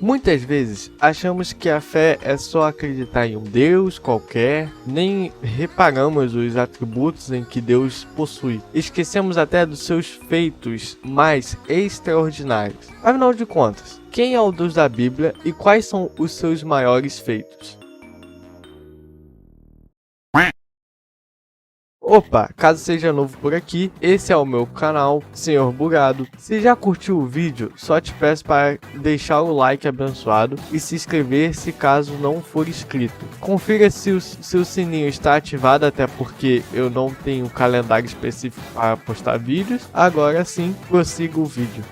Muitas vezes achamos que a fé é só acreditar em um Deus qualquer, nem reparamos os atributos em que Deus possui. Esquecemos até dos seus feitos mais extraordinários. Afinal de contas, quem é o Deus da Bíblia e quais são os seus maiores feitos? Opa, caso seja novo por aqui, esse é o meu canal, Senhor Bugado. Se já curtiu o vídeo, só te peço para deixar o like abençoado e se inscrever se caso não for inscrito. Confira se o seu sininho está ativado, até porque eu não tenho um calendário específico para postar vídeos. Agora sim, prossiga o vídeo.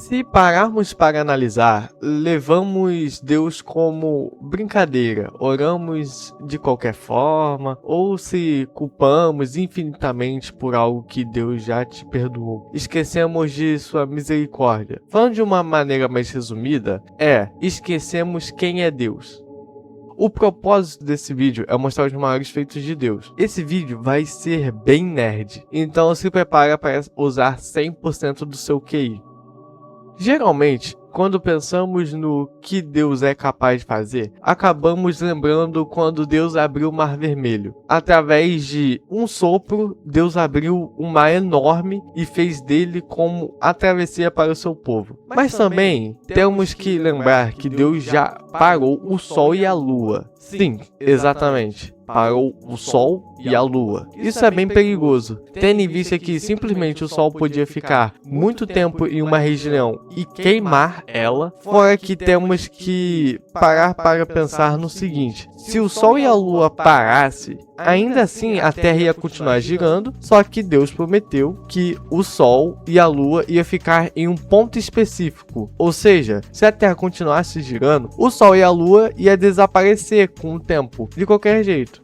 Se pararmos para analisar, levamos Deus como brincadeira, oramos de qualquer forma, ou se culpamos infinitamente por algo que Deus já te perdoou. Esquecemos de sua misericórdia. Falando de uma maneira mais resumida, esquecemos quem é Deus. O propósito desse vídeo é mostrar os maiores feitos de Deus. Esse vídeo vai ser bem nerd, então se prepara para usar 100% do seu QI. Geralmente, quando pensamos no que Deus é capaz de fazer, acabamos lembrando quando Deus abriu o Mar Vermelho. Através de um sopro, Deus abriu um mar enorme e fez dele como a travessia para o seu povo. Mas também temos que lembrar que Deus já parou o Sol e a Lua. Sim, exatamente. Parou o Sol e a Lua. Isso é bem perigoso, tendo em vista que simplesmente o Sol podia ficar muito tempo em uma região e queimar ela, fora que temos que parar para pensar no seguinte: se o Sol e a Lua parassem, ainda assim a Terra ia continuar girando, só que Deus prometeu que o Sol e a Lua ia ficar em um ponto específico. Ou seja, se a Terra continuasse girando, o Sol e a Lua ia desaparecer com o tempo, de qualquer jeito.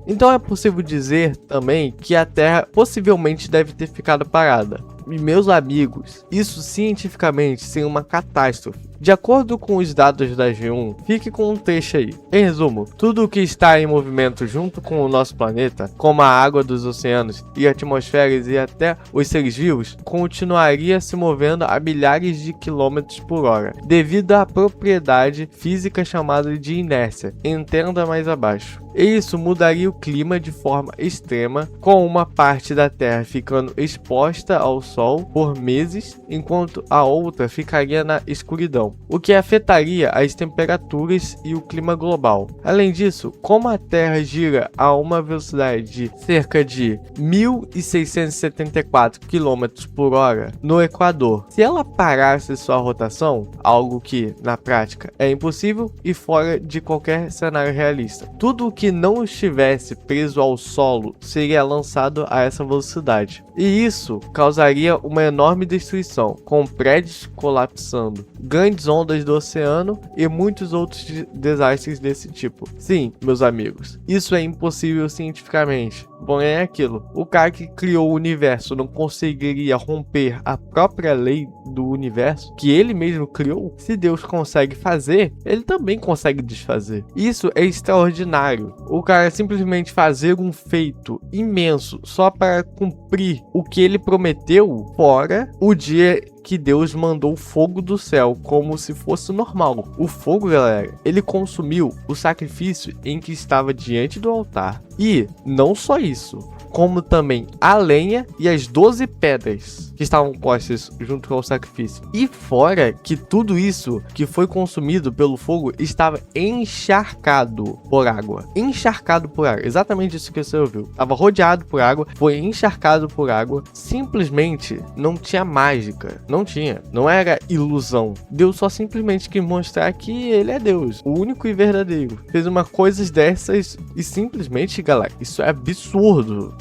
Então é possível dizer também que a Terra possivelmente deve ter ficado parada. E meus amigos, isso cientificamente seria uma catástrofe. De acordo com os dados da G1, fique com um trecho aí. Em resumo, tudo o que está em movimento junto com o nosso planeta, como a água dos oceanos e atmosferas e até os seres vivos, continuaria se movendo a milhares de quilômetros por hora, devido à propriedade física chamada de inércia. Entenda mais abaixo. E isso mudaria o clima de forma extrema, com uma parte da Terra ficando exposta ao Sol por meses, enquanto a outra ficaria na escuridão, o que afetaria as temperaturas e o clima global. Além disso, como a Terra gira a uma velocidade de cerca de 1.674 km por hora no Equador, se ela parasse sua rotação, algo que na prática é impossível e fora de qualquer cenário realista, tudo o que não estivesse preso ao solo seria lançado a essa velocidade. E isso causaria uma enorme destruição, com prédios colapsando, grandes ondas do oceano e muitos outros desastres desse tipo. Sim, meus amigos, isso é impossível cientificamente. Porém é aquilo, o cara que criou o universo não conseguiria romper a própria lei do universo, que ele mesmo criou. Se Deus consegue fazer, ele também consegue desfazer. Isso é extraordinário. O cara simplesmente fazer um feito imenso só para cumprir o que ele prometeu, fora o dia que Deus mandou fogo do céu, como se fosse normal. O fogo, galera, ele consumiu o sacrifício em que estava diante do altar. E não só isso, como também a lenha e as 12 pedras que estavam postas junto ao sacrifício. E fora que tudo isso que foi consumido pelo fogo estava encharcado por água. Encharcado por água, exatamente isso que você ouviu. Estava rodeado por água, foi encharcado por água. Simplesmente não tinha mágica, não tinha, não era ilusão. Deus só simplesmente quis mostrar que ele é Deus, o único e verdadeiro. Fez uma coisa dessas e simplesmente, galera, isso é absurdo.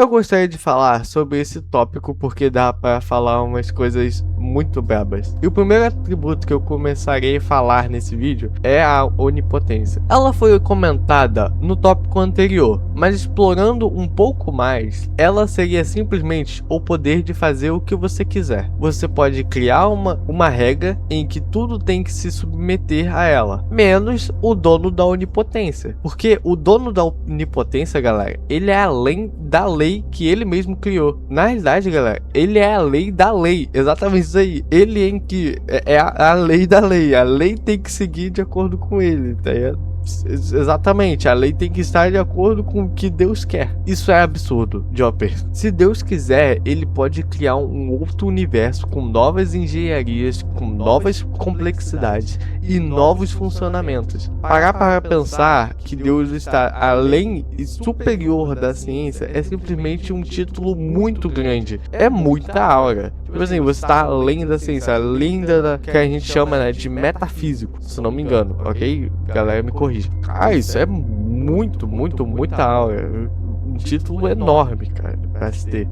Eu gostaria de falar sobre esse tópico porque dá para falar umas coisas muito brabas. E o primeiro atributo que eu começarei a falar nesse vídeo é a onipotência. Ela foi comentada no tópico anterior, mas explorando um pouco mais, ela seria simplesmente o poder de fazer o que você quiser. Você pode criar uma regra em que tudo tem que se submeter a ela, menos o dono da onipotência. Porque o dono da onipotência, galera, ele é além da lei que ele mesmo criou. Na realidade, galera, ele é a lei da lei. Exatamente isso aí. Ele em que é a lei da lei. A lei tem que seguir de acordo com ele, tá ligado? Exatamente, a lei tem que estar de acordo com o que Deus quer. Isso é absurdo, Jopper. Se Deus quiser, ele pode criar um outro universo com novas engenharias, com novas complexidades e novos funcionamentos. Parar para pensar que Deus está além e superior da ciência é simplesmente um título muito grande. É muita aura. Tipo assim, você está além da ciência, além da que a gente chama, né, de metafísico, se não me engano, ok? Galera, me corrija. Ah, isso é muita aura. Um título enorme, cara, pra se ter.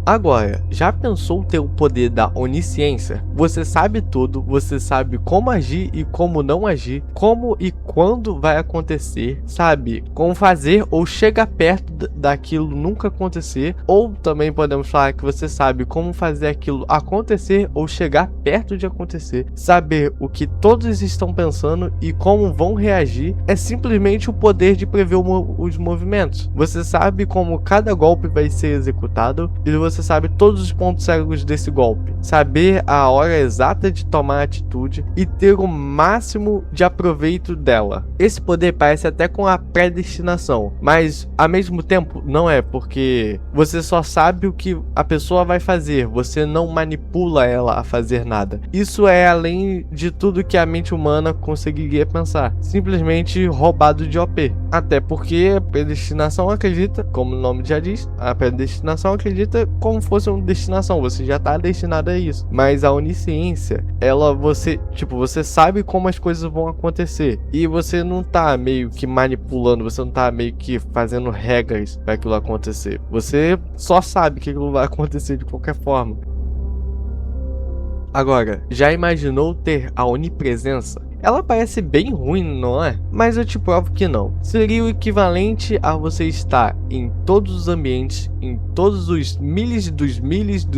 Agora, já pensou ter o poder da onisciência? Você sabe tudo, você sabe como agir e como não agir, como e quando vai acontecer, sabe como fazer ou chegar perto daquilo nunca acontecer, ou também podemos falar que você sabe como fazer aquilo acontecer ou chegar perto de acontecer, saber o que todos estão pensando e como vão reagir, é simplesmente o poder de prever os movimentos. Você sabe como cada golpe vai ser executado e você sabe todos os pontos cegos desse golpe, saber a hora exata de tomar atitude e ter o máximo de aproveito dela. Esse poder parece até com a predestinação, mas ao mesmo tempo não é, porque você só sabe o que a pessoa vai fazer, você não manipula ela a fazer nada. Isso é além de tudo que a mente humana conseguiria pensar, simplesmente roubado de OP. Até porque a predestinação acredita, como o nome já diz, a predestinação acredita como fosse uma destinação, você já tá destinado a isso. Mas a onisciência, você sabe como as coisas vão acontecer e você não tá meio que manipulando, você não tá meio que fazendo regras para aquilo acontecer. Você só sabe que aquilo vai acontecer de qualquer forma. Agora, já imaginou ter a onipresença? Ela parece bem ruim, não é? Mas eu te provo que não. Seria o equivalente a você estar em todos os ambientes, em todos os milissegundos.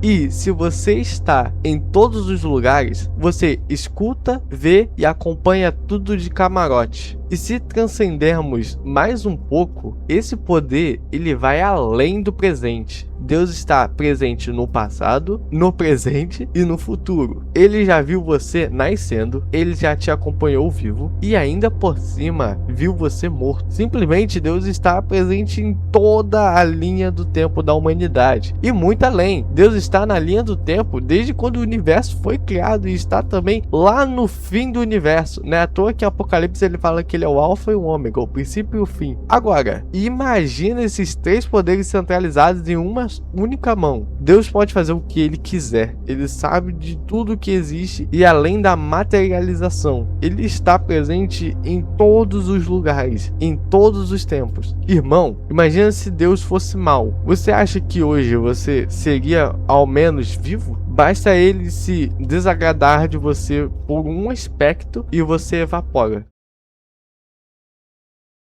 E se você está em todos os lugares, você escuta, vê e acompanha tudo de camarote. E se transcendermos mais um pouco, esse poder ele vai além do presente. Deus está presente no passado, no presente e no futuro. Ele já viu você nascendo, ele já te acompanhou vivo e ainda por cima viu você morto. Simplesmente Deus está presente em toda a linha do tempo da humanidade e muito além. Deus está na linha do tempo desde quando o universo foi criado e está também lá no fim do universo. Não é à toa que em Apocalipse ele fala que ele é o alfa e o ômega, o princípio e o fim. Agora, imagina esses três poderes centralizados em uma única mão. Deus pode fazer o que ele quiser. Ele sabe de tudo que existe e além da materialização. Ele está presente em todos os lugares, em todos os tempos. Irmão, imagina se Deus fosse mau. Você acha que hoje você seria ao menos vivo? Basta ele se desagradar de você por um aspecto e você evapora.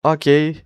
Ok.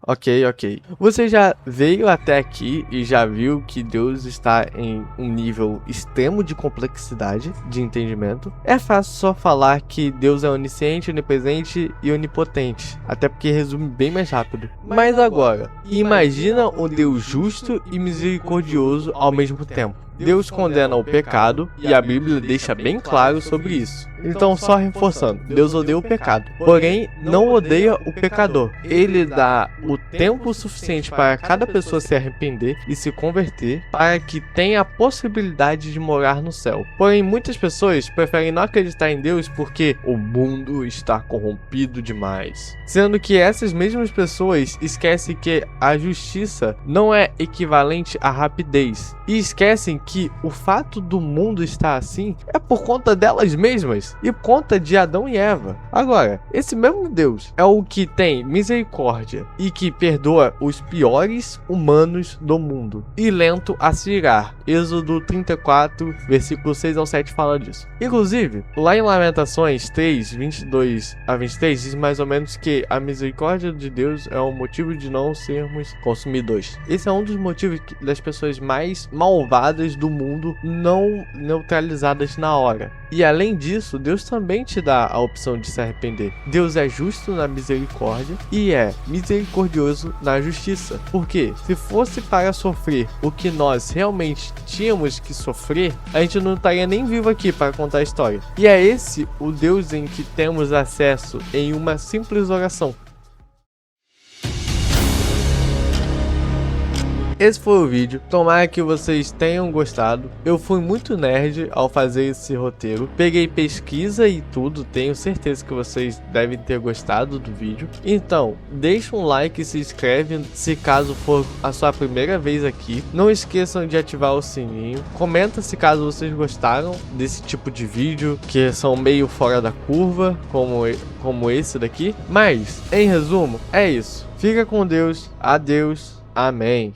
Você já veio até aqui e já viu que Deus está em um nível extremo de complexidade de entendimento. É fácil só falar que Deus é onisciente, onipresente e onipotente, até porque resume bem mais rápido. Mas agora, imagina um Deus justo e misericordioso ao mesmo tempo. Deus condena o pecado e a Bíblia deixa bem claro sobre isso. Então, só reforçando, Deus odeia o pecado, porém não odeia o pecador. Ele dá o tempo suficiente para cada pessoa se arrepender e se converter para que tenha a possibilidade de morar no céu. Porém, muitas pessoas preferem não acreditar em Deus porque o mundo está corrompido demais. Sendo que essas mesmas pessoas esquecem que a justiça não é equivalente à rapidez e esquecem que o fato do mundo estar assim é por conta delas mesmas e por conta de Adão e Eva. Agora, esse mesmo Deus é o que tem misericórdia e que perdoa os piores humanos do mundo e lento a se irar. Êxodo 34, versículo 6 ao 7 fala disso. Inclusive, lá em Lamentações 3, 22 a 23, diz mais ou menos que a misericórdia de Deus é o motivo de não sermos consumidores. Esse é um dos motivos das pessoas mais malvadas do mundo não neutralizadas na hora. E além disso, Deus também te dá a opção de se arrepender. Deus é justo na misericórdia e é misericordioso na justiça. Porque se fosse para sofrer o que nós realmente tínhamos que sofrer, a gente não estaria nem vivo aqui para contar a história. E é esse o Deus em que temos acesso em uma simples oração. Esse foi o vídeo, tomara que vocês tenham gostado. Eu fui muito nerd ao fazer esse roteiro, peguei pesquisa e tudo, tenho certeza que vocês devem ter gostado do vídeo. Então, deixa um like e se inscreve se caso for a sua primeira vez aqui. Não esqueçam de ativar o sininho, comenta se caso vocês gostaram desse tipo de vídeo, que são meio fora da curva, como esse daqui. Mas, em resumo, é isso. Fica com Deus, adeus, amém.